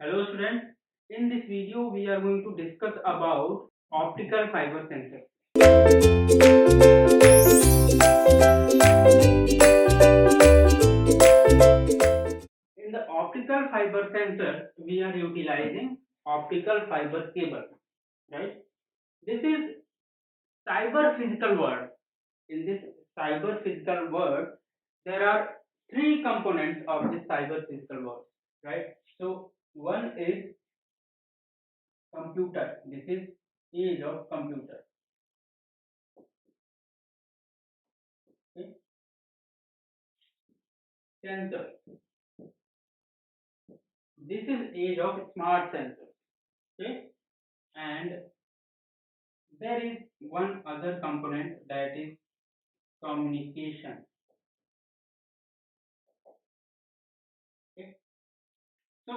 Hello students, in this video we are going to discuss about optical fiber sensor. In the optical fiber sensor we are utilizing optical fiber cable, right? This is cyber physical world. In this cyber physical world there are three components of this cyber physical world, right? So one is computer. This is age of computer. Okay? Sensor. This is age of smart sensors. Okay, and there is one other component, that is communication. Okay, so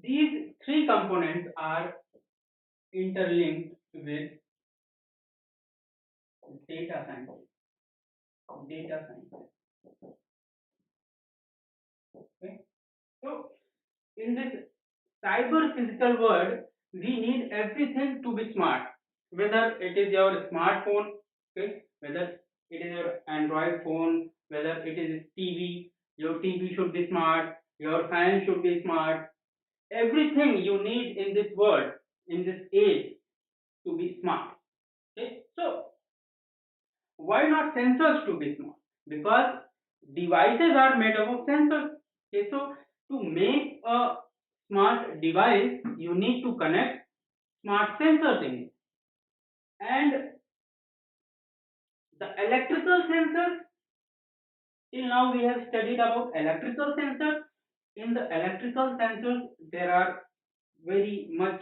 these three components are interlinked with data science. Data science. Okay, so in this cyber physical world, we need everything to be smart. Whether it is your smartphone, okay, whether it is your Android phone, whether it is TV, your TV should be smart, your fan should be smart. Everything you need in this world, in this age, to be smart. Okay, so why not sensors to be smart? Because devices are made up of sensors. Okay, so to make a smart device, you need to connect smart sensors in it. And the electrical sensors, till now we have studied about electrical sensors. In the electrical sensors, there are very much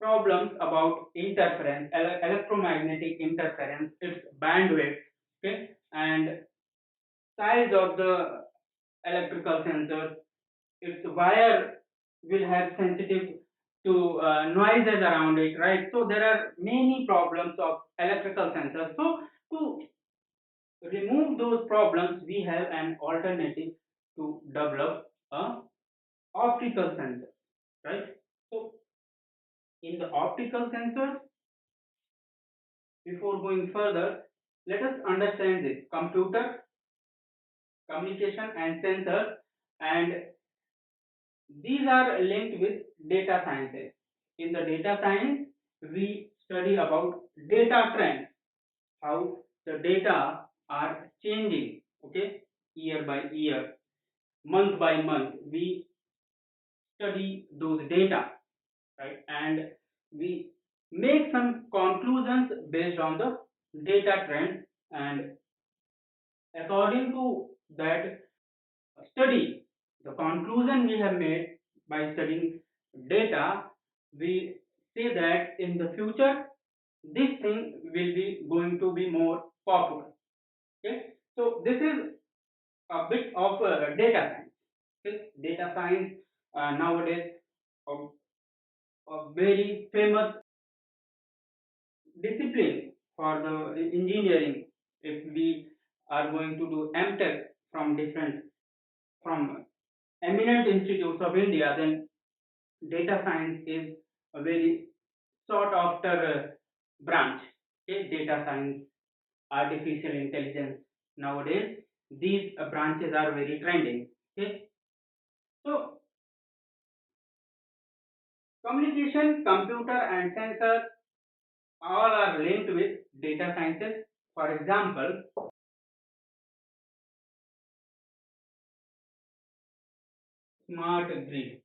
problems about interference, electromagnetic interference, its bandwidth, okay, and size of the electrical sensor, its wire will have sensitive to noises around it, right? So there are many problems of electrical sensors. So to remove those problems, we have an alternative to develop a optical sensor, right? So in the optical sensors, before going further, let us understand this computer, communication, and sensor, and these are linked with data sciences. In the data science, we study about data trends, how the data are changing, okay, year by year, month by month. We study those data, right, and we make some conclusions based on the data trend, and according to that study, the conclusion we have made by studying data, we say that in the future this thing will be going to be more popular. Okay, so this is a bit of data science. Okay? Data science nowadays a very famous discipline for the engineering. If we are going to do MTech from eminent institutes of India, then data science is a very sought after branch. Okay, data science, artificial intelligence. Nowadays, these branches are very trending. Okay, so communication, computer, and sensor all are linked with data sciences. For example, smart grid.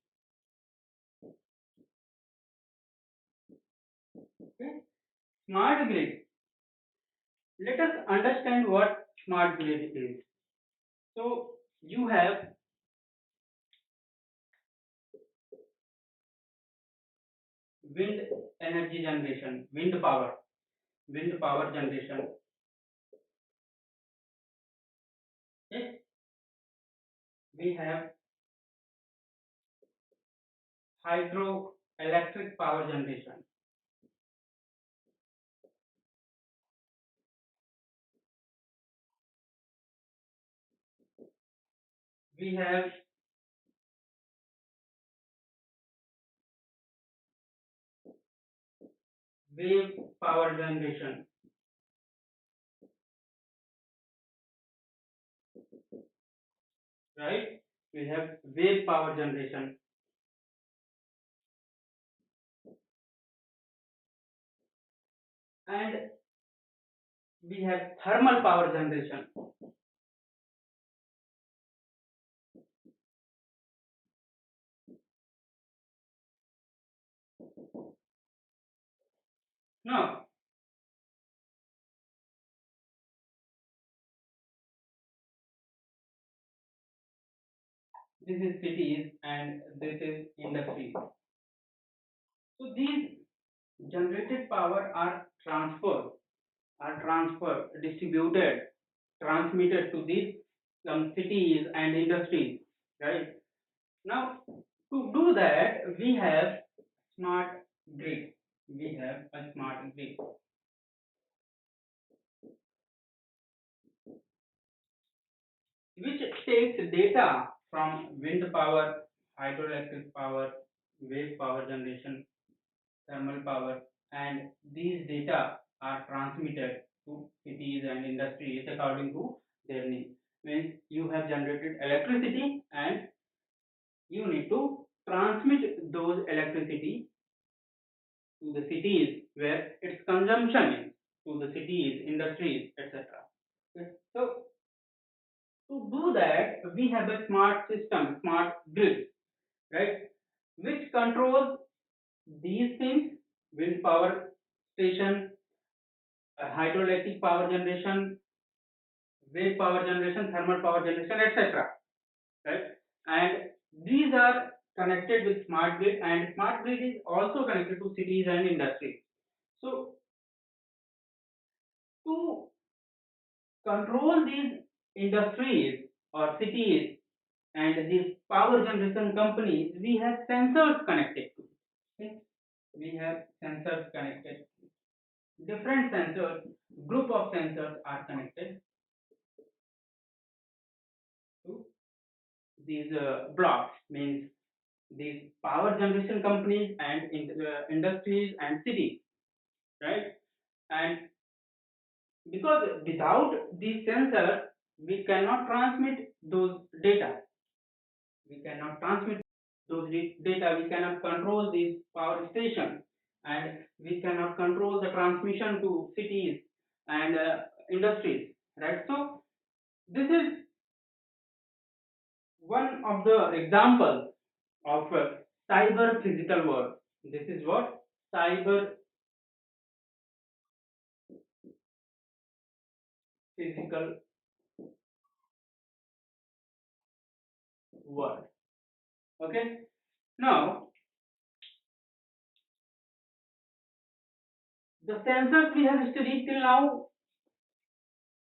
Okay, smart grid. Let us understand what smart grid is. So you have wind energy generation, wind power generation. Okay, we have hydroelectric power generation. we have wave power generation, right? We have wave power generation, and we have thermal power generation. Now, this is cities and this is industries. So these generated power are transferred, distributed, transmitted to these some cities and industries, right? Now, to do that, we have smart grid. We have a smart grid, which takes data from wind power, hydroelectric power, wave power generation, thermal power, and these data are transmitted to cities and industries according to their needs. Means you have generated electricity and you need to transmit those electricity to the cities where its consumption is, to the cities, industries, etc. Okay. So to do that, we have a smart system, smart grid, right, which controls these things: wind power station, hydroelectric power generation, wave power generation, thermal power generation, etc. Right? And these are connected with smart grid, and smart grid is also connected to cities and industries. So to control these industries or cities and these power generation companies, we have sensors connected to it. Okay? We have sensors connected. Different sensors, group of sensors are connected to these blocks, means these power generation companies and industries and cities, right? And because without these sensors, we cannot transmit those data. We cannot transmit those data. We cannot control these power stations, and we cannot control the transmission to cities and industries, right? So this is one of the examples of cyber physical world. This is what cyber physical world. Okay. Now the sensors we have studied till now,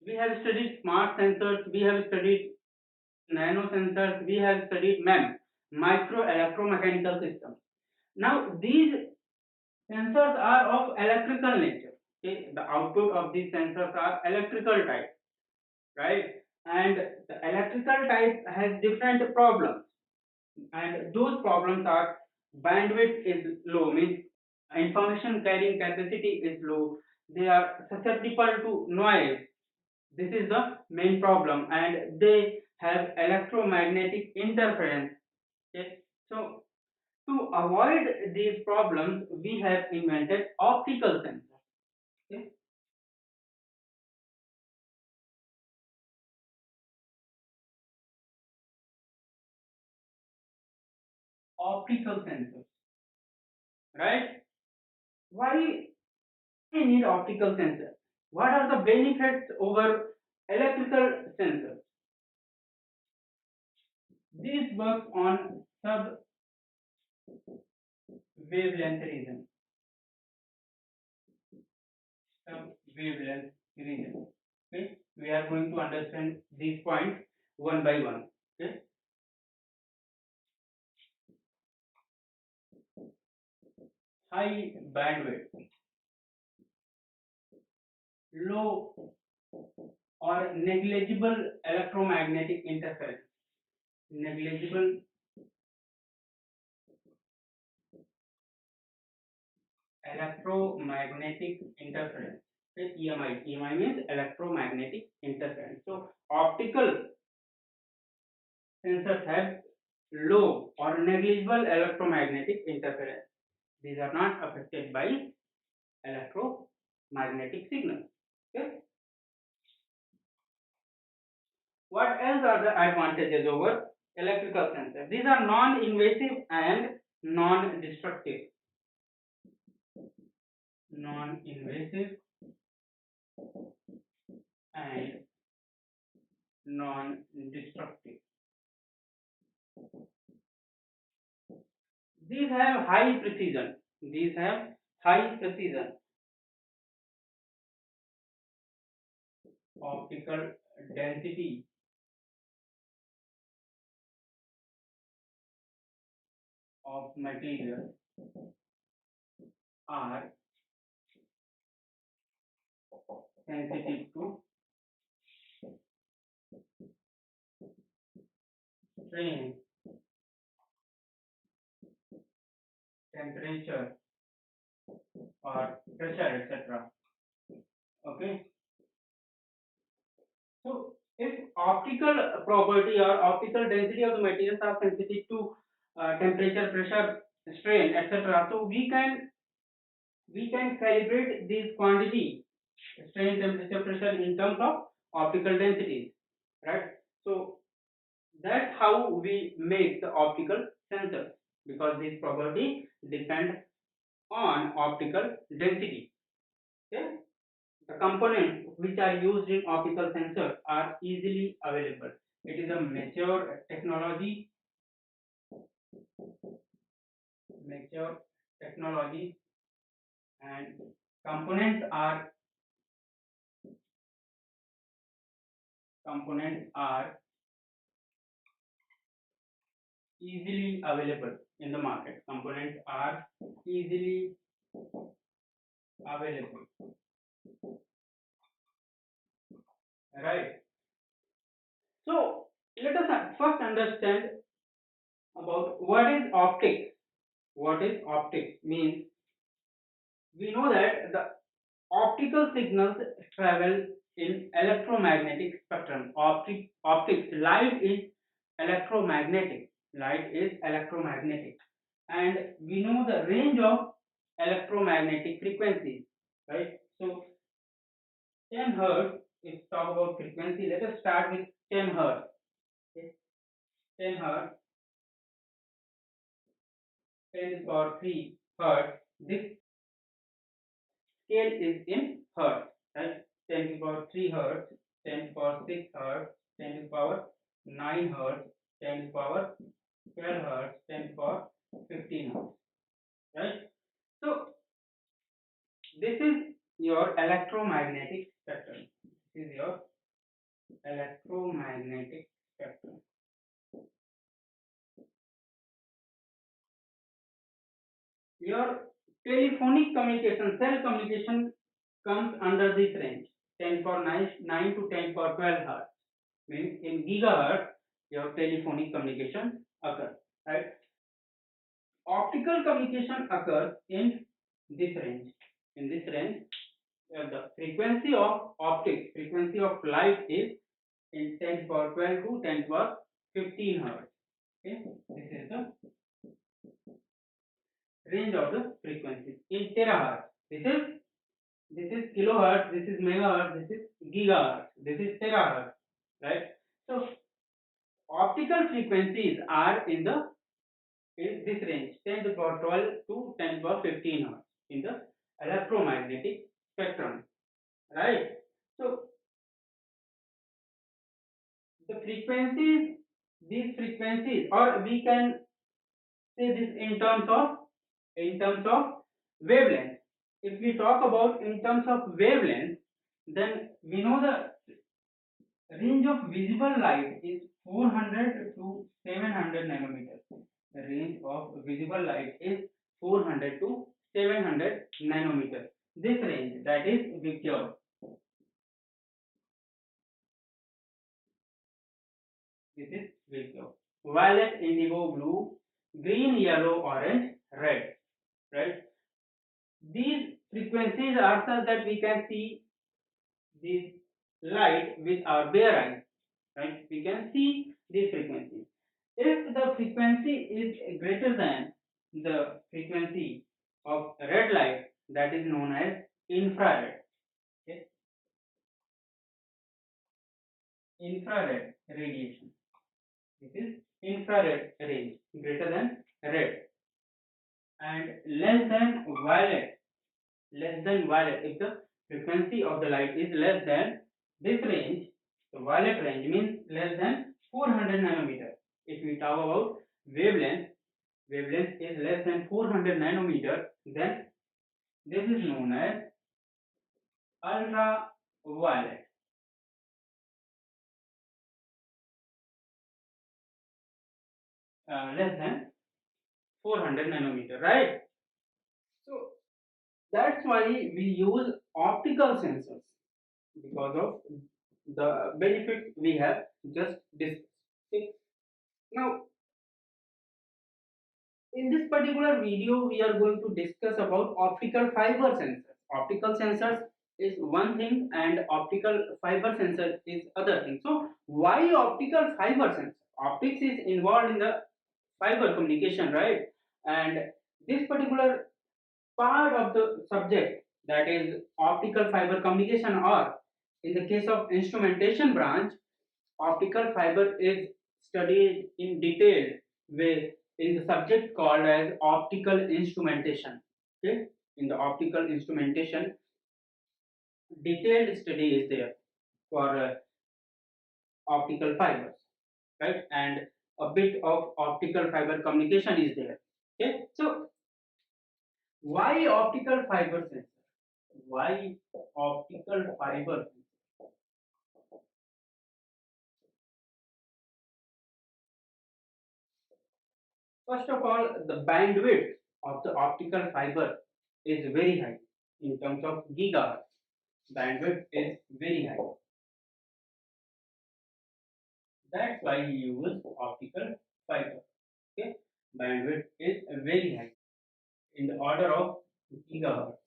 we have studied smart sensors, we have studied nano sensors, we have studied MEM, micro electromechanical systems. Now these sensors are of electrical nature. Okay, the output of these sensors are electrical type, right? And the electrical type has different problems, and those problems are: bandwidth is low, means information carrying capacity is low, they are susceptible to noise, this is the main problem, and they have electromagnetic interference. Okay. So to avoid these problems, we have invented optical sensors. Okay. Optical sensors, right? Why we need optical sensors? What are the benefits over electrical sensors? This works on sub wavelength region. Sub wavelength region. Okay, we are going to understand these points one by one. Okay, high bandwidth, low or negligible electromagnetic interference. negligible electromagnetic interference. Okay, EMI. EMI means electromagnetic interference. So optical sensors have low or negligible electromagnetic interference. These are not affected by electromagnetic signals. Okay. What else are the advantages over electrical sensors? These are non-invasive and non-destructive. Non-invasive and non-destructive. These have high precision. These have high precision. Optical density of material are sensitive to strain, temperature, or pressure, etc. Okay. So, if optical property or optical density of the materials are sensitive to temperature, pressure, strain, etc., so we can calibrate this quantity, strain, temperature, pressure, in terms of optical densities, right? So that's how we make the optical sensors, because this property depends on optical density. Okay? The components which are used in optical sensors are easily available. It is a mature technology, and components are easily available in the market. Components are easily available, right? So let us first understand about what is optics. What is optics means? We know that the optical signals travel in electromagnetic spectrum. Optics, light is electromagnetic. Light is electromagnetic, and we know the range of electromagnetic frequencies, right? So 10 hertz. If talk about frequency, let us start with 10 hertz. Okay? 10 hertz, 10 to the power 3 hertz. This scale is in hertz, right? 10 to the power 3 hertz, 10 to the power 6 hertz, 10 to the power 9 hertz, 10 to the power 12 hertz, 10 to the power 15 hertz, right? So this is your electromagnetic spectrum. This is your electromagnetic spectrum. Your telephonic communication, cell communication comes under this range, 10 power 9 to 10 power 12 hertz. Means in gigahertz, your telephonic communication occurs, right? Optical communication occurs in this range. In this range, the frequency of optics, frequency of light is in 10 to power 12 to 10 to power 15 hertz. Okay, this is the range of the frequency in terahertz. This is kilohertz, this is megahertz, this is gigahertz, this is terahertz, right? So optical frequencies are in this range, 10 to the power 12 to 10 to the power 15 hertz in the electromagnetic spectrum, right? So the frequencies, these frequencies, or we can say this in terms of wavelength. If we talk about in terms of wavelength, then we know the range of visible light is 400 to 700 nanometers. The range of visible light is 400 to 700 nanometers. This range, that is vacuum. This is vacuum. violet, indigo, blue, green, yellow, orange, red, right? These frequencies are such that we can see this light with our bare eyes, right? We can see these frequencies. If the frequency is greater than the frequency of red light, that is known as infrared. Okay? Infrared radiation. This is infrared range greater than red, and less than violet. Less than violet. If the frequency of the light is less than this range, the violet range means less than 400 nanometer. If we talk about wavelength, wavelength is less than 400 nanometer, then this is known as ultraviolet. Less than 400 nanometer, right? So that's why we use optical sensors, because of the benefits we have just discussed. Okay. Now, in this particular video, we are going to discuss about optical fiber sensors. Optical sensors is one thing and optical fiber sensor is other thing. So, why optical fiber sensor? Optics is involved in the fiber communication, right? And this particular part of the subject, that is optical fiber communication, or in the case of instrumentation branch, optical fiber is studied in detail with in the subject called as optical instrumentation. Okay, in the optical instrumentation, detailed study is there for optical fibers, right? And a bit of optical fiber communication is there. Okay, so why optical fiber sensor? Why optical fiber? First of all, the bandwidth of the optical fiber is very high in terms of gigahertz. Bandwidth is very high. That's why we use optical fiber. Okay, bandwidth is very high in the order of gigahertz.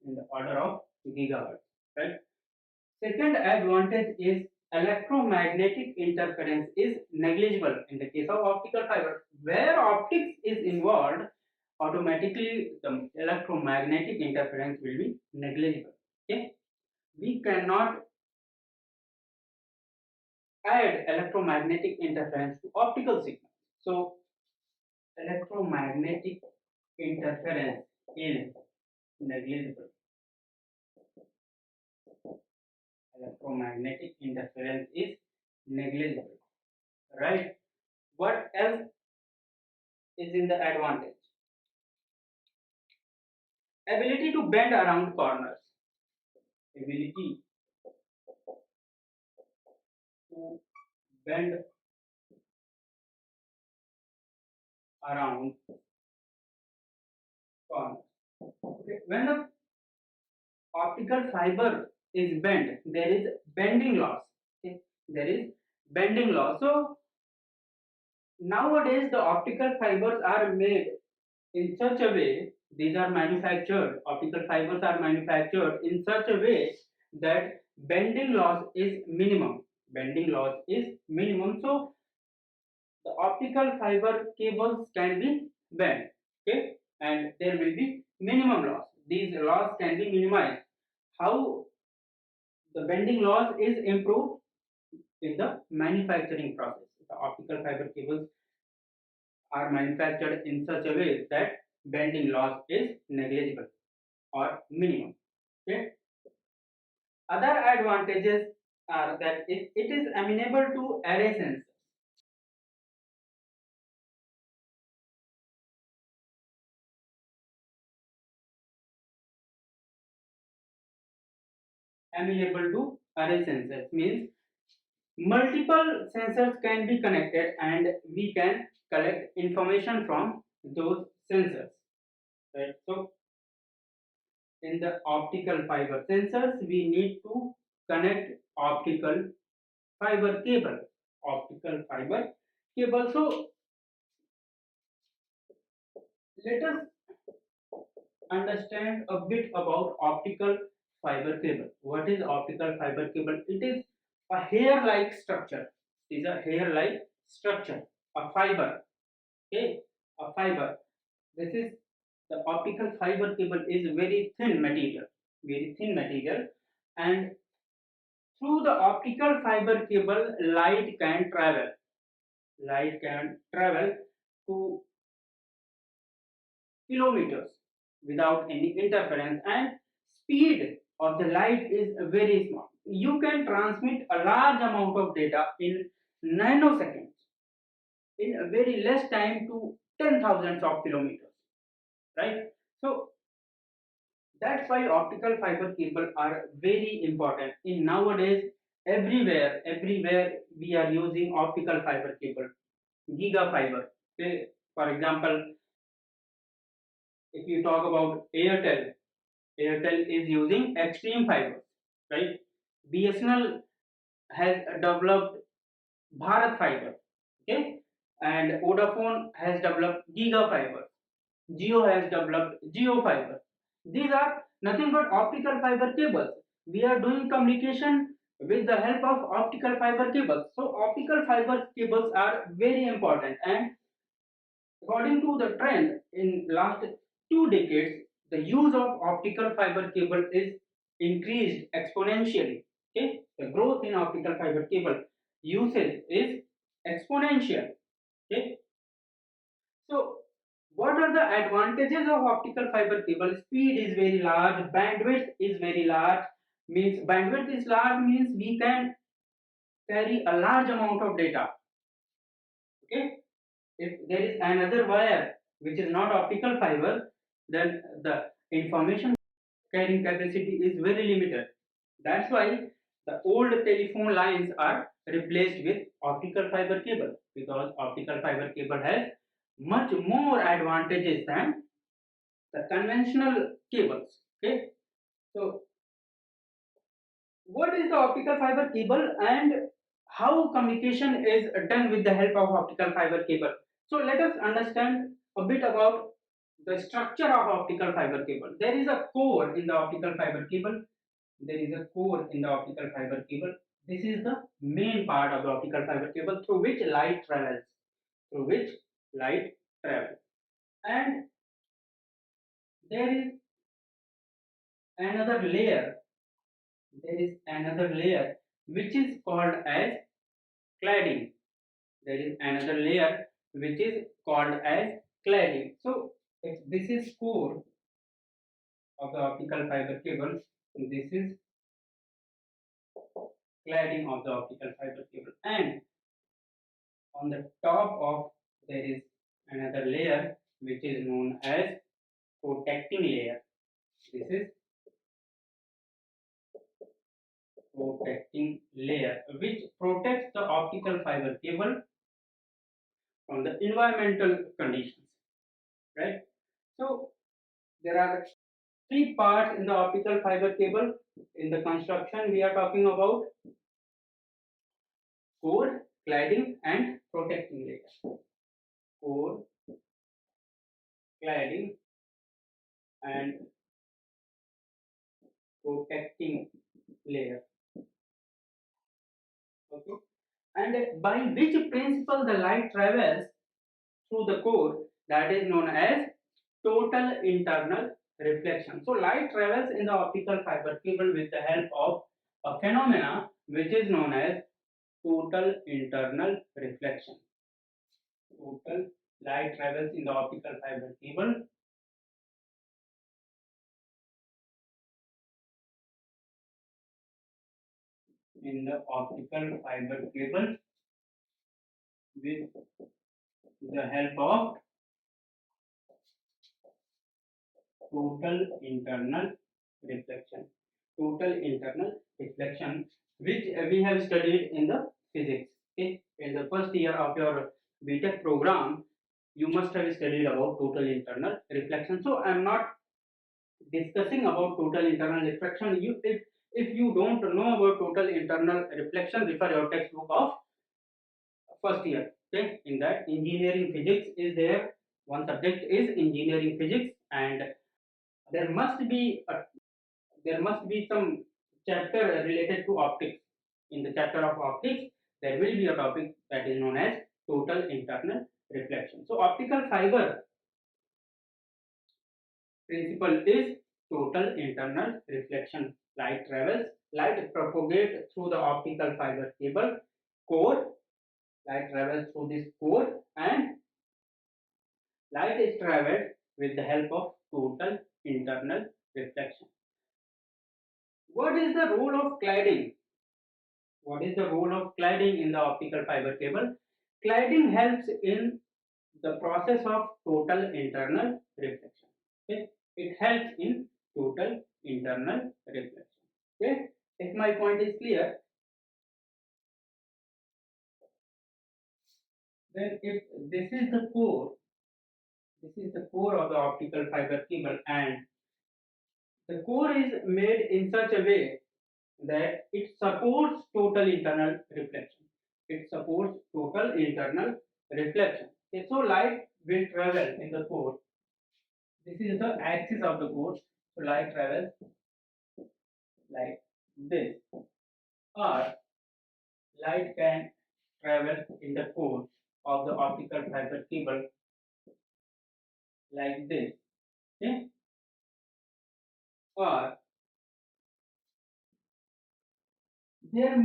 In the order of gigahertz, right? Second advantage is electromagnetic interference is negligible in the case of optical fiber. Where optics is involved, automatically the electromagnetic interference will be negligible. Okay, we cannot add electromagnetic interference to optical signal. So electromagnetic interference is negligible. Electromagnetic interference is negligible, right? What else is in the advantage? Ability to bend around corners. Ability to bend around corners. Okay. When the optical fiber is bent, there is bending loss. Okay. There is bending loss. So nowadays the optical fibers are made in such a way, these are manufactured, optical fibers are manufactured in such a way that bending loss is minimum. Bending loss is minimum. So the optical fiber cables can be bent, okay, and there will be minimum loss. These loss can be minimized. How the bending loss is improved? In the manufacturing process, the optical fiber cables are manufactured in such a way that bending loss is negligible or minimum. Okay. Other advantages are that it is amenable to array sensors. Amenable to array sensors means multiple sensors can be connected and we can collect information from those sensors. Right. So in the optical fiber sensors, we need to connect optical fiber cable. Optical fiber cable. So let us understand a bit about optical fiber cable. What is optical fiber cable? It is a hair-like structure. It is a hair-like structure, a fiber. Okay, a fiber. This is the optical fiber cable is very thin material, and through the optical fiber cable, light can travel. Light can travel to kilometers without any interference, and speed of the light is very small. You can transmit a large amount of data in nanoseconds in a very less time to 10,000s of kilometers, right? So that's why optical fiber cable are very important in nowadays. Everywhere we are using optical fiber cable, giga fiber. Okay, for example, if you talk about Airtel is using extreme fiber, right? BSNL has developed Bharat fiber, okay, and Vodafone has developed Giga fiber. Jio has developed Geo fiber. These are nothing but optical fiber cables. We are doing communication with the help of optical fiber cables. So optical fiber cables are very important, and according to the trend in last 2 decades, the use of optical fiber cable is increased exponentially. Okay, the growth in optical fiber cable usage is exponential. Okay, so what are the advantages of optical fiber cable? Speed is very large, bandwidth is very large. Means bandwidth is large means we can carry a large amount of data. Okay, if there is another wire which is not optical fiber, then the information carrying capacity is very limited. That's why the old telephone lines are replaced with optical fiber cable, because optical fiber cable has much more advantages than the conventional cables. Okay, so what is the optical fiber cable and how communication is done with the help of optical fiber cable? So let us understand a bit about the structure of optical fiber cable. There is a core in the optical fiber cable. There is a core in the optical fiber cable. This is the main part of the optical fiber cable through which light travels. Through which light travels. And there is another layer. There is another layer which is called as cladding. There is another layer which is called as cladding. So if this is core of the optical fiber cable, this is cladding of the optical fiber cable, and on the top of there is another layer which is known as protecting layer. This is protecting layer which protects the optical fiber cable from the environmental conditions, right? So there are three parts in the optical fiber cable. In the construction we are talking about core, cladding and protecting layer. Core, cladding and protecting layer. Okay, and by which principle the light travels through the core, that is known as total internal reflection. So light travels in the optical fiber cable with the help of a phenomena which is known as total internal reflection. Total light travels in the optical fiber cable in the optical fiber cable with the help of total internal reflection. Total internal reflection, which we have studied in the physics. Okay? In the first year of your BTech program, you must have studied about total internal reflection. So I am not discussing about total internal reflection. If you don't know about total internal reflection, refer your textbook of first year. Okay, in that engineering physics is there. One subject is engineering physics, and there must be a, there must be some chapter related to optics. In the chapter of optics, there will be a topic that is known as total internal reflection. So optical fiber principle is total internal reflection. Light propagates through the optical fiber cable core. Light travels through this core, and light is traveled with the help of total internal reflection. What is the role of cladding? What is the role of cladding in the optical fiber cable? Cladding helps in the process of total internal reflection. Okay, it helps in total internal reflection. Okay, if my point is clear, then if this is the core, this is the core of the optical fiber cable, and the core is made in such a way that it supports total internal reflection. It supports total internal reflection. Okay, so light will travel in the core. This is the axis of the core. So light travels like this, or light can travel in the core of the optical fiber cable like this. Okay, or there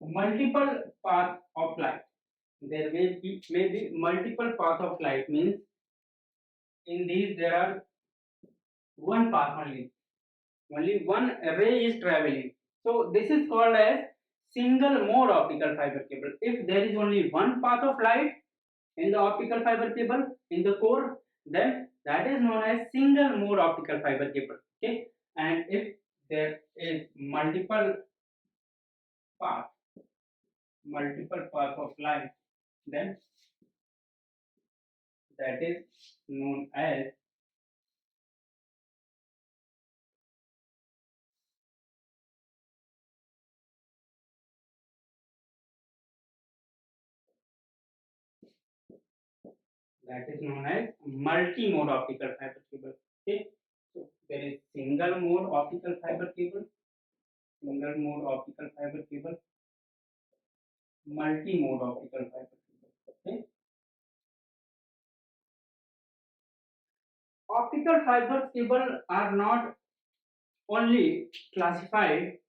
multiple paths of light. There may be multiple paths of light, means in these there are one path only one ray is traveling. So this is called as single mode optical fiber cable. If there is only one path of light in the optical fiber cable in the core, then that is known as single mode optical fiber cable. Okay, and if there is path multiple paths of light, then that is known as multi-mode optical fiber cable. Okay, so there is single mode optical fiber cable, single mode optical fiber cable, multi-mode optical fiber cable. Okay, optical fiber cable are not only classified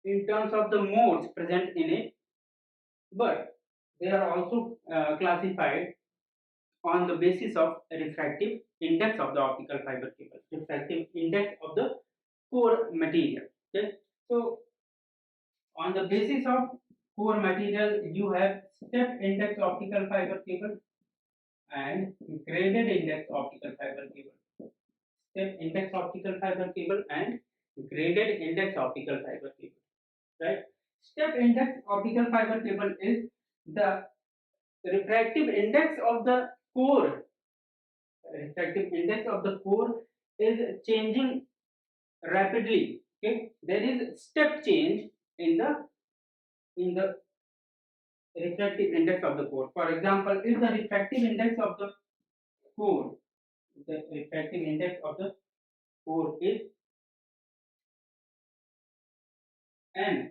in terms of the modes present in it, but they are also classified on the basis of refractive index of the optical fiber cable, refractive index of the core material. Okay, so on the basis of core material, you have step index optical fiber cable and graded index optical fiber cable. Step index optical fiber cable and graded index optical fiber cable. Right? Step index optical fiber cable is the refractive index of the core. Refractive index of the core is changing rapidly. Okay, there is step change in the refractive index of the core. For example, if the refractive index of the core, the refractive index of the core is n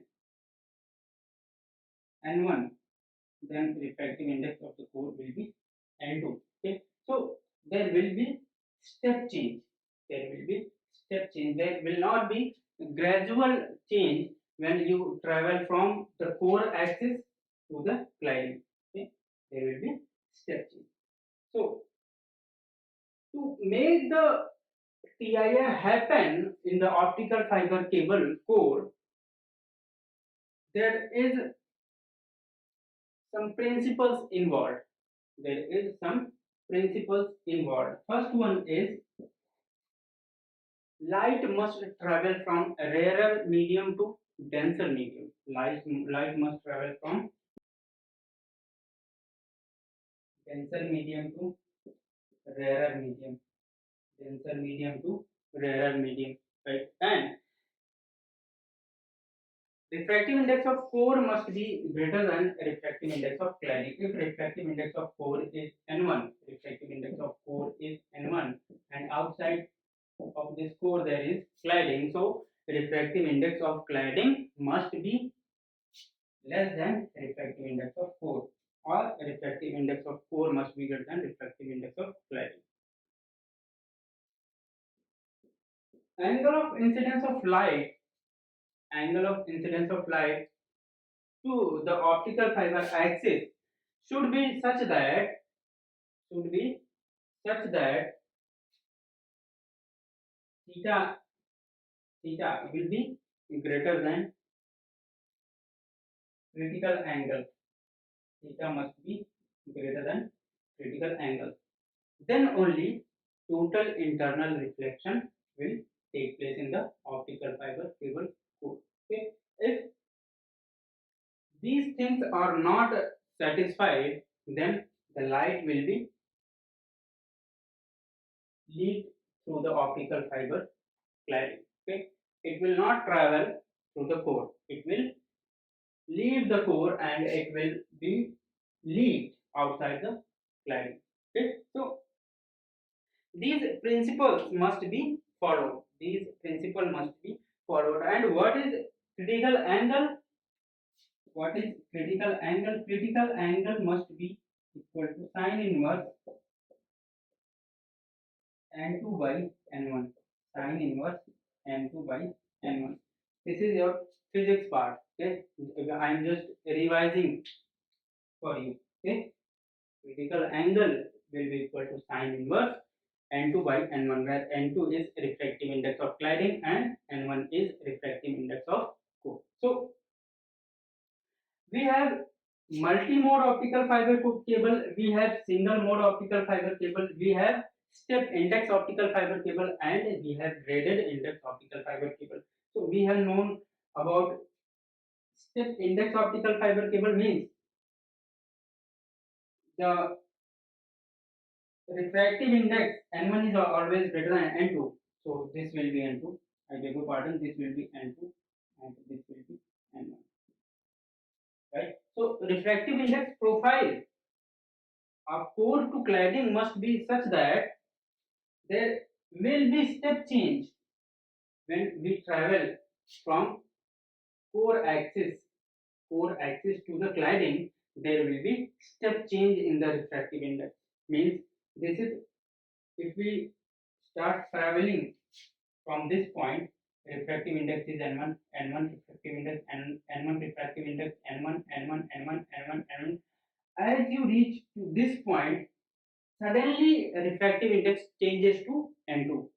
n1, then refractive index of the core will be n2. Okay, so there will be step change. There will be step change. There will not be gradual change when you travel from the core axis to the cladding. Okay, there will be step change. So to make the TIR happen in the optical fiber cable core, there is some principles involved. There is some principles involved. First one is light must travel from rarer medium to denser medium. Light must travel from denser medium to rarer medium. Denser medium to rarer medium. Right? And refractive index of core must be greater than refractive index of cladding. If refractive index of core is n1, refractive index of core is n1, and outside of this core there is cladding, so refractive index of cladding must be less than refractive index of core, or refractive index of core must be greater than refractive index of cladding. Angle of incidence of light, angle of incidence of light to the optical fiber axis should be such that should be such that theta theta will be greater than critical angle. Theta must be greater than critical angle. Then only total internal reflection will take place in the optical fiber cable core. Okay. If these things are not satisfied, then the light will be leaked through the optical fiber cladding. Okay. It will not travel through the core. It will leave the core and it will be leaked outside the cladding. Okay. So these principles must be followed. These principles must be followed. And what is critical angle? What is critical angle? Critical angle must be equal to sine inverse n2 by n1. Sine inverse n2 by n1. This is your physics part. Okay, I am just revising for you. Okay, critical angle will be equal to sine inverse n2 by n1, where n2 is refractive index of cladding and n1 is refractive index of core. So we have multi-mode optical fiber cable, we have single mode optical fiber cable, we have step index optical fiber cable, and we have graded index optical fiber cable. So we have known about step index optical fiber cable means the refractive index n1 is always greater than n2. So this will be n2. I beg your pardon. This will be n2, and this will be n1. Right. So refractive index profile of core to cladding must be such that there will be step change when we travel from core axis to the cladding. There will be step change in the refractive index. Means this is, if we start traveling from this point, refractive index is n1, n1 refractive index, n1 refractive index, n1, n1, n1, n1, n1. As you reach to this point, suddenly refractive index changes to n2.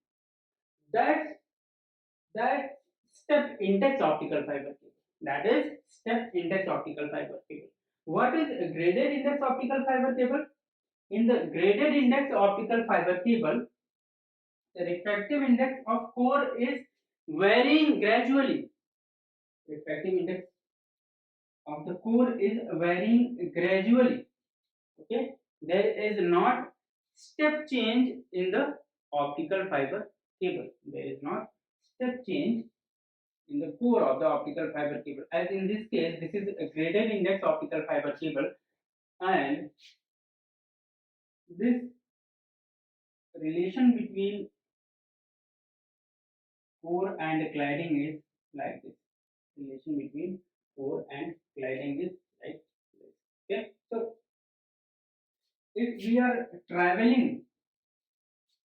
That that step index optical fiber cable. That is step index optical fiber cable. What is a graded index optical fiber cable? In the graded index optical fiber cable, the refractive index of core is varying gradually. Refractive index of the core is varying gradually. Okay, there is not step change in the optical fiber cable. There is not step change in the core of the optical fiber cable. As in this case, this is a graded index optical fiber cable, and this relation between core and cladding is like this. Relation between core and cladding is like this. Okay, so if we are traveling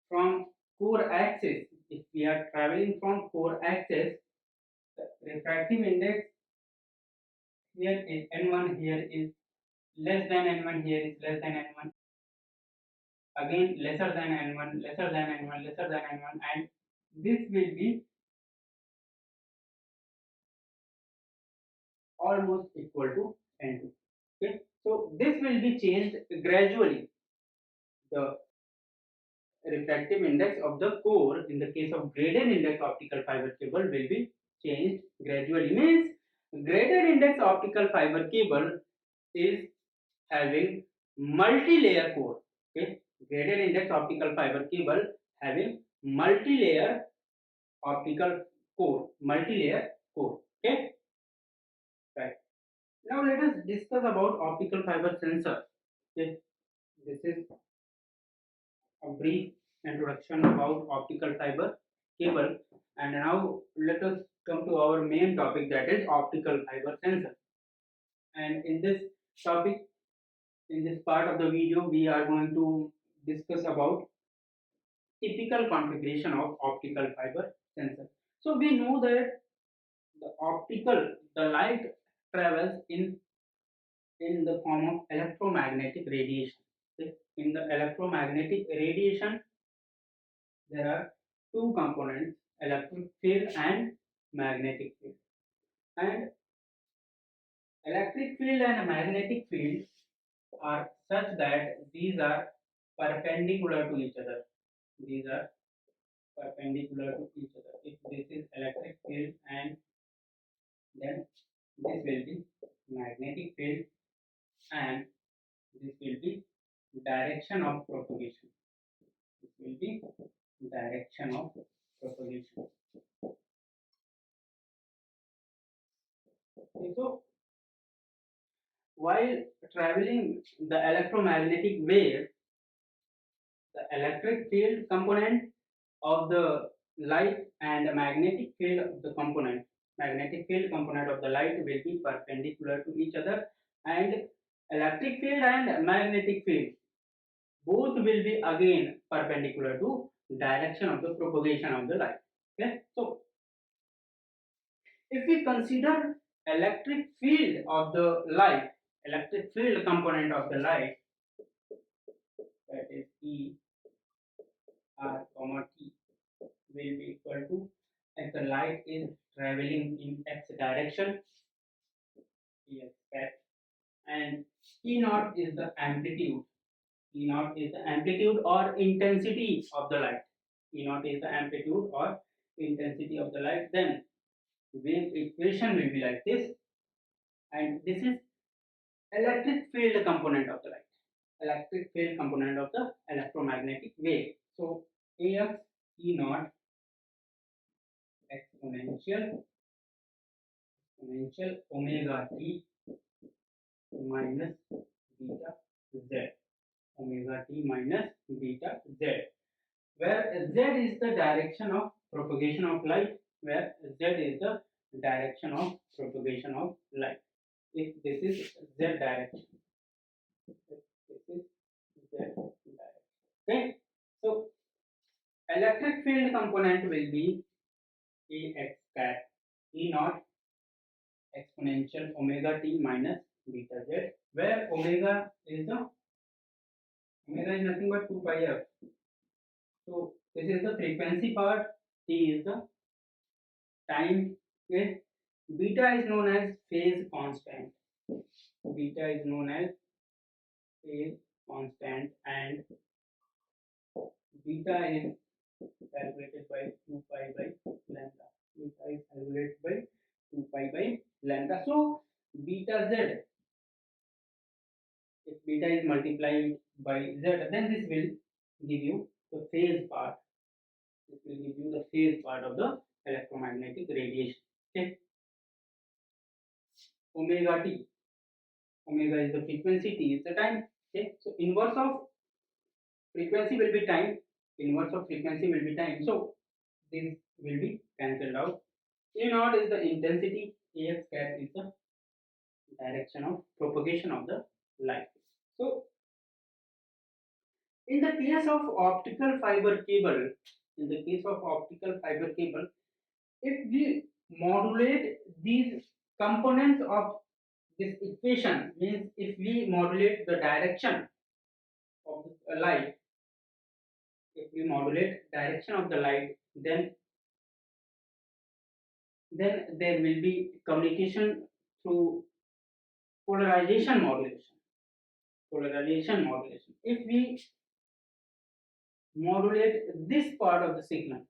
from core axis, if we are traveling from core axis, the refractive index here is n1, here is less than n1, here is less than n1, again lesser than n1, lesser than n1, lesser than n1, and this will be almost equal to n2. Okay, so this will be changed gradually. The refractive index of the core in the case of graded index optical fiber cable will be changed gradually. Means graded index optical fiber cable is having multi-layer core. Okay, graded index optical fiber cable having multi-layer optical core, multi-layer core. Okay, Now let us discuss about optical fiber sensor. Okay, this is a brief introduction about optical fiber cable, and now let us come to our main topic, that is optical fiber sensor. And in this topic, in this part of the video, we are going to discuss about typical configuration of optical fiber sensor. So we know that the light travels in the form of electromagnetic radiation. Okay? In the electromagnetic radiation, there are two components: electric field and magnetic field. And electric field and magnetic field are such that these are perpendicular to each other. These are perpendicular to each other. If this is electric field, and then this will be magnetic field, and this will be direction of propagation. This will be direction of propagation. Okay, so while traveling the electromagnetic wave, the electric field component of the light and the magnetic field component of the light will be perpendicular to each other, and electric field and magnetic field both will be again perpendicular to direction of the propagation of the light. Okay, so if we consider electric field of the light, electric field component of the light, that is E R comma T, will be equal to, if the light is traveling in x direction, Ex x, and E naught is the amplitude. E naught is the amplitude or intensity of the light. E naught is the amplitude or intensity of the light. Then wave equation will be like this, and this is electric field component of the light. Electric field component of the electromagnetic wave. So Ax E naught exponential omega t minus beta z, omega t minus beta z, where z is the direction of propagation of light, where z is the direction of propagation of light. If this is z direction, if this is z direction. Okay, so electric field component will be Ax cat E naught exponential omega t minus beta z, where omega is nothing but 2 pi f. So this is the frequency part, t is the time. Okay, beta is known as phase constant. Beta is known as phase constant, and beta is calculated by 2 pi by lambda. Beta is calculated by 2 pi by lambda. So beta z, if beta is multiplied by z, then this will give you the phase part. This will give you the phase part of the electromagnetic radiation. Okay. Omega t. Omega is the frequency, t is the time. Okay. So inverse of frequency will be time. Inverse of frequency will be time. So this will be cancelled out. E naught is the intensity. Ax cat is the direction of propagation of the light. So in the case of optical fiber cable, if we modulate these components of this equation, means if we modulate the direction of the light, if we modulate direction of the light, then there will be communication through polarization modulation. If we modulate this part of the signal,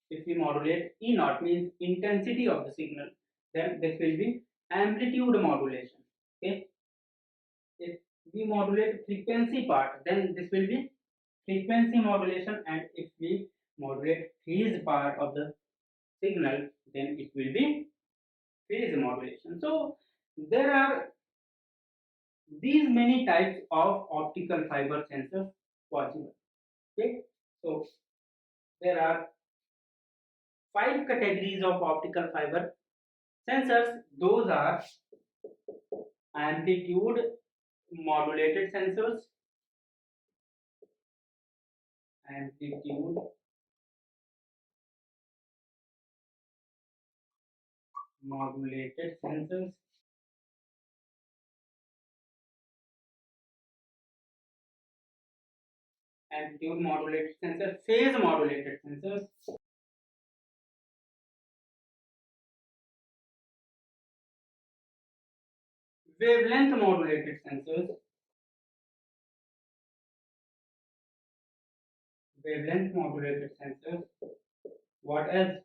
if we modulate E naught, means intensity of the signal, then this will be amplitude modulation. Okay, if we modulate frequency part, then this will be frequency modulation, and if we modulate phase part of the signal, then it will be phase modulation. So there are these many types of optical fiber sensors possible. Okay, so there are five categories of optical fiber sensors. Those are amplitude modulated sensors, amplitude modulated sensors, amplitude modulated sensors, phase modulated sensors, wavelength modulated sensors, wavelength modulated sensors. What else?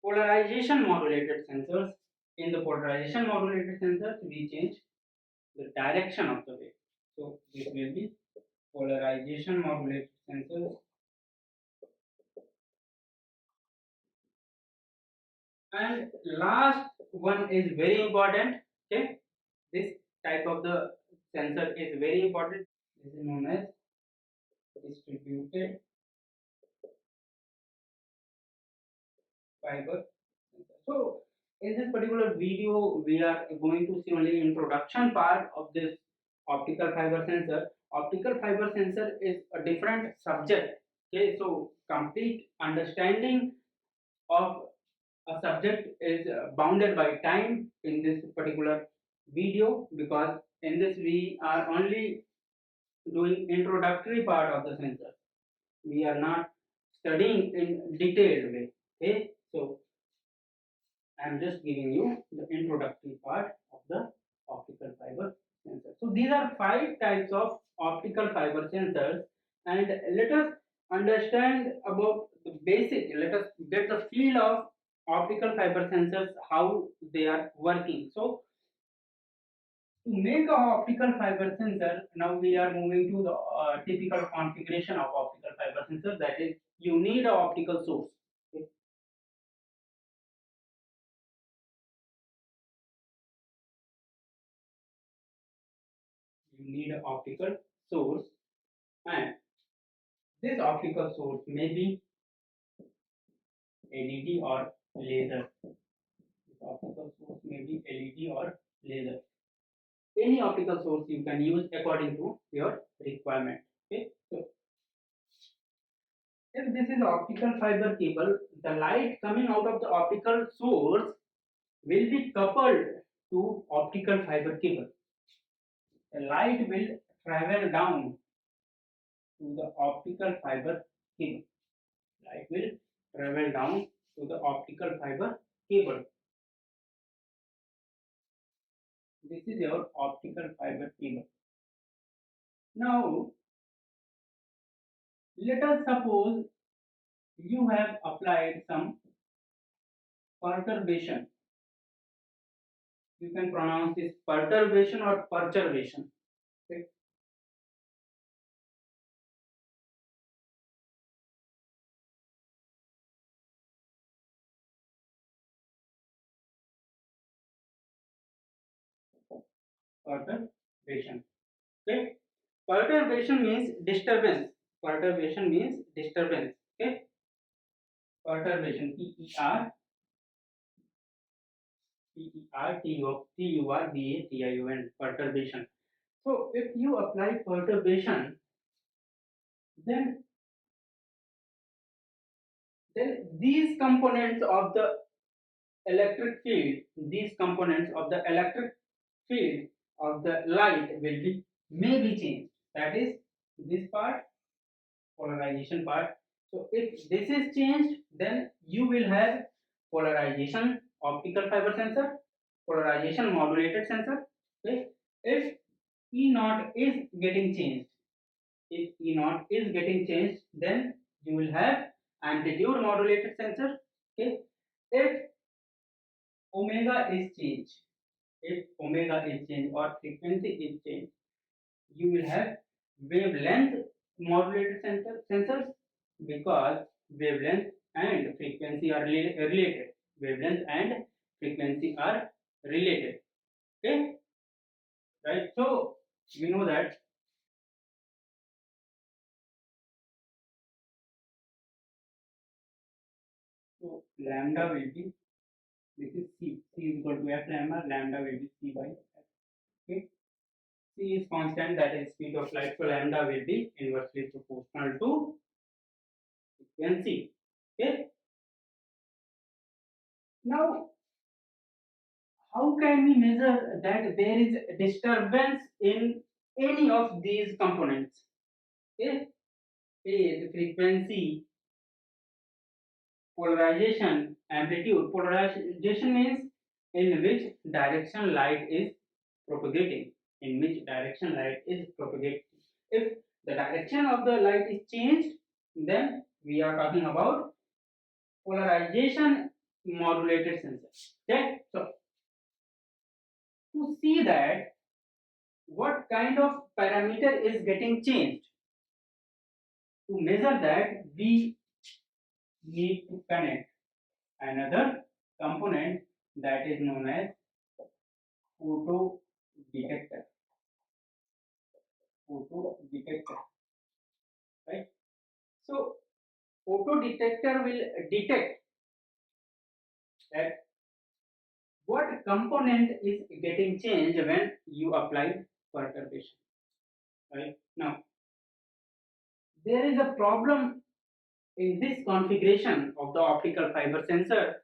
Polarization modulated sensors. In the polarization modulated sensors, we change the direction of the wave. So this will be polarization modulated sensors. And last one is very important. Okay, this type of the sensor is very important. This is known as distributed fiber. So in this particular video, we are going to see only introduction part of this optical fiber sensor. Optical fiber sensor is a different subject. Okay, so complete understanding of a subject is bounded by time in this particular video, because in this we are only doing introductory part of the sensor. We are not studying in detailed way. Okay, so I am just giving you the introductory part of the optical fiber sensor. So these are five types of optical fiber sensors, and let us understand about the basic. Let us get the feel of optical fiber sensors, how they are working. So to make a optical fiber sensor, now we are moving to the typical configuration of optical fiber sensor. That is, you need a optical source. Okay? You need an optical source, and this optical source may be LED or laser. This optical source may be LED or laser. Any optical source you can use according to your requirement. Okay, so if this is optical fiber cable, the light coming out of the optical source will be coupled to optical fiber cable. The light will travel down to the optical fiber cable. Light will travel down to the optical fiber cable. This is your optical fiber cable. Now, let us suppose you have applied some perturbation. You can pronounce this perturbation or perturbation. Okay? Perturbation. Okay? Perturbation means disturbance. Perturbation means disturbance. Okay? Perturbation. Perturbation. Perturbation. So if you apply perturbation, then these components of the electric field, these components of the electric field of the light will be may be changed. That is this part, polarization part. So if this is changed, then you will have polarization optical fiber sensor, polarization modulated sensor. Okay? If E naught is getting changed, if E naught is getting changed, then you will have amplitude modulated sensor. Okay? If omega is changed, if omega is changed or frequency is changed, you will have wavelength modulated sensors, because wavelength and frequency are related. Wavelength and frequency are related. Okay. right? So we know that so lambda will be, this is c is equal to f lambda, lambda will be c by f. Okay, c is constant, that is speed of light, so lambda will be inversely proportional to frequency. Okay, now how can we measure that there is disturbance in any of these components? Okay, phase, frequency, polarization, amplitude. Polarization means in which direction light is propagating. In which direction light is propagating. If the direction of the light is changed, then we are talking about polarization modulated sensor. Okay, so to see that what kind of parameter is getting changed, to measure that we need to connect another component that is known as photo detector. Photo detector, right? So photo detector will detect that what component is getting changed when you apply perturbation, right? Now there is a problem in this configuration of the optical fiber sensor.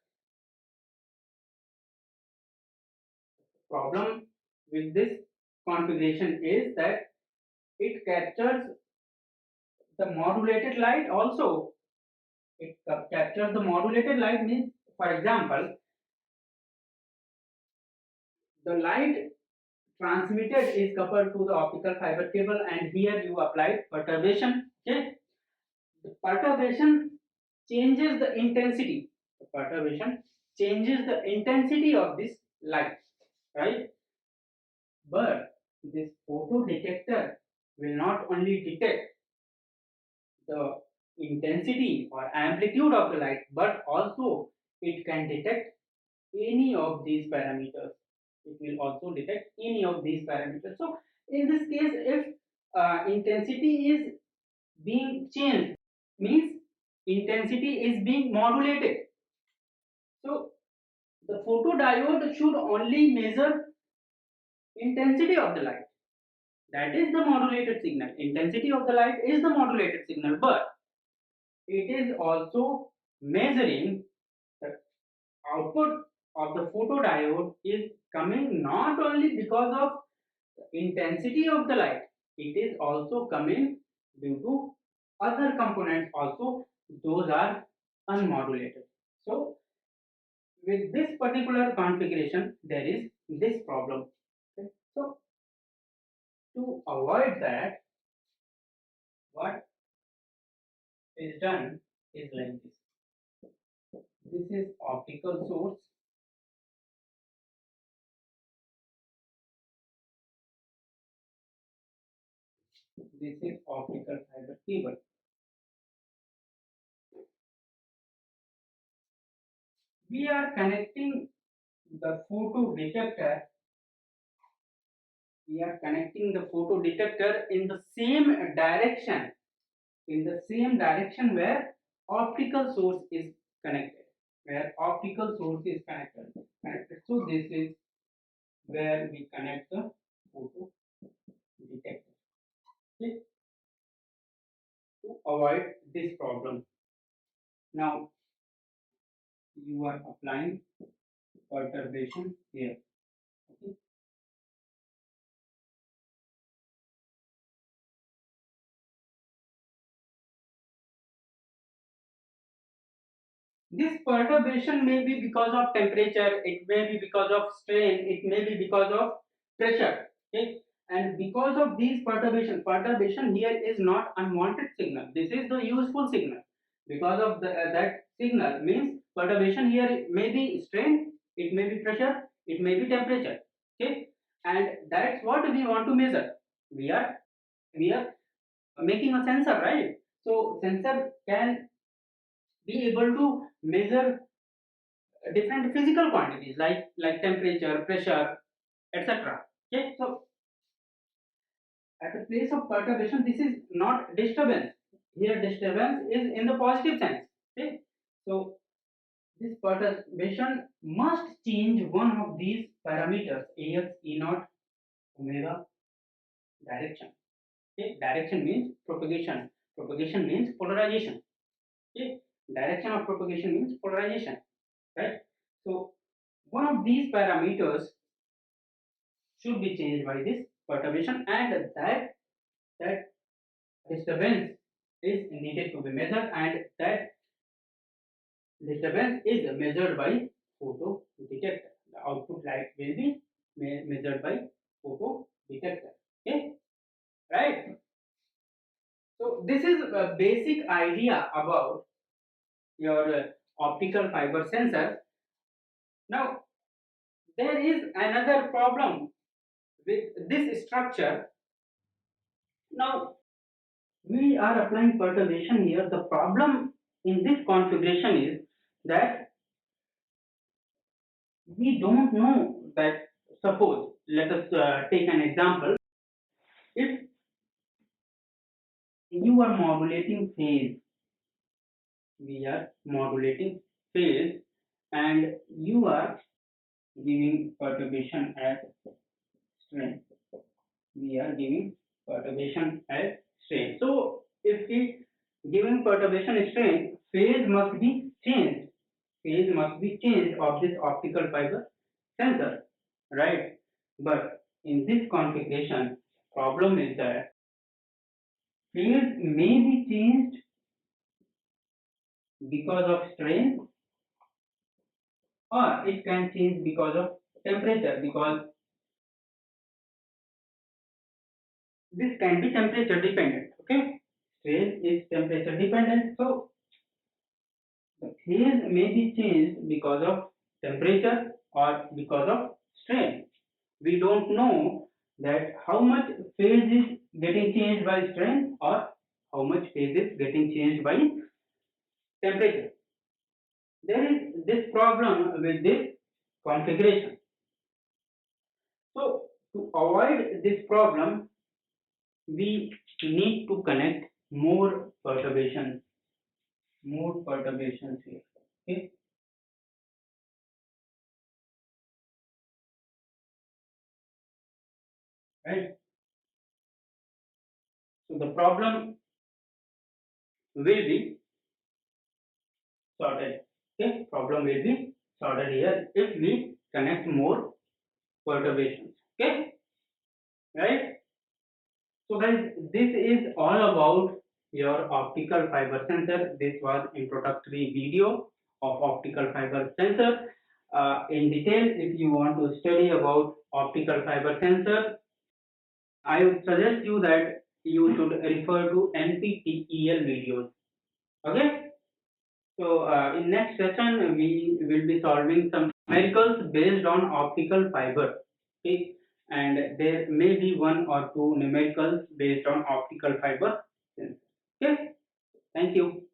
Problem with this configuration is that it captures the modulated light also. It captures the modulated light means, for example, the light transmitted is coupled to the optical fiber cable, and here you apply perturbation. Okay, the perturbation changes the intensity. The perturbation changes the intensity of this light, right? But this photo detector will not only detect the intensity or amplitude of the light, but also it can detect any of these parameters. It will also detect any of these parameters. So in this case, if intensity is being changed, means intensity is being modulated. So the photodiode should only measure intensity of the light. That is the modulated signal. Intensity of the light is the modulated signal, but it is also measuring the output of the photodiode is coming not only because of the intensity of the light, it is also coming due to other components also, those are unmodulated. So with this particular configuration there is this problem. Okay, so to avoid that, what is done is like this. This is optical source. This is optical fiber cable. We are connecting the photo detector. We are connecting the photo detector in the same direction, in the same direction where optical source is connected. Where optical source is connected. So this is where we connect the photo detector. Okay, to avoid this problem. Now you are applying perturbation here. Okay. This perturbation may be because of temperature, it may be because of strain, it may be because of pressure. Okay, and because of these perturbation here is not unwanted signal. This is the useful signal. Because of that signal means perturbation here may be strain, it may be pressure, it may be temperature. Okay, and that's what we want to measure. We are making a sensor, right? So sensor can be able to measure different physical quantities like temperature, pressure, etc. Okay, so At the place of perturbation, this is not disturbance. Here disturbance is in the positive sense. Okay, so this perturbation must change one of these parameters, ax, e naught, omega, direction. Okay, direction means propagation. Propagation means polarization. Okay, direction of propagation means polarization, right? So one of these parameters should be changed by this perturbation, and that disturbance is needed to be measured, and that disturbance is measured by photo detector. The output light will be measured by photo detector. Okay, right? So this is a basic idea about your optical fiber sensor. Now there is another problem with this structure. Now we are applying perturbation here. The problem in this configuration is that we don't know that, suppose let us take an example. If you are modulating phase, we are modulating phase, and you are giving perturbation as strain. We are giving perturbation as strain. So if we given perturbation strain, phase must be changed. Phase must be changed of this optical fiber sensor, right? But in this configuration, problem is that phase may be changed because of strain, or it can change because of temperature, because this can be temperature dependent. Okay, strain is temperature dependent, so the phase may be changed because of temperature or because of strain. We don't know that how much phase is getting changed by strain or how much phase is getting changed by temperature. There is this problem with this configuration. So to avoid this problem, we need to connect more perturbations here. Okay, right? So the problem will be sorted. Okay, problem will be sorted here if we connect more perturbations. Okay, right? So guys, this is all about your optical fiber sensor. This was introductory video of optical fiber sensor. In detail, if you want to study about optical fiber sensor, I would suggest you that you should refer to NPTEL videos. Okay. So in next session, we will be solving some numericals based on optical fiber. Okay, and there may be one or two numericals based on optical fiber. Okay, thank you.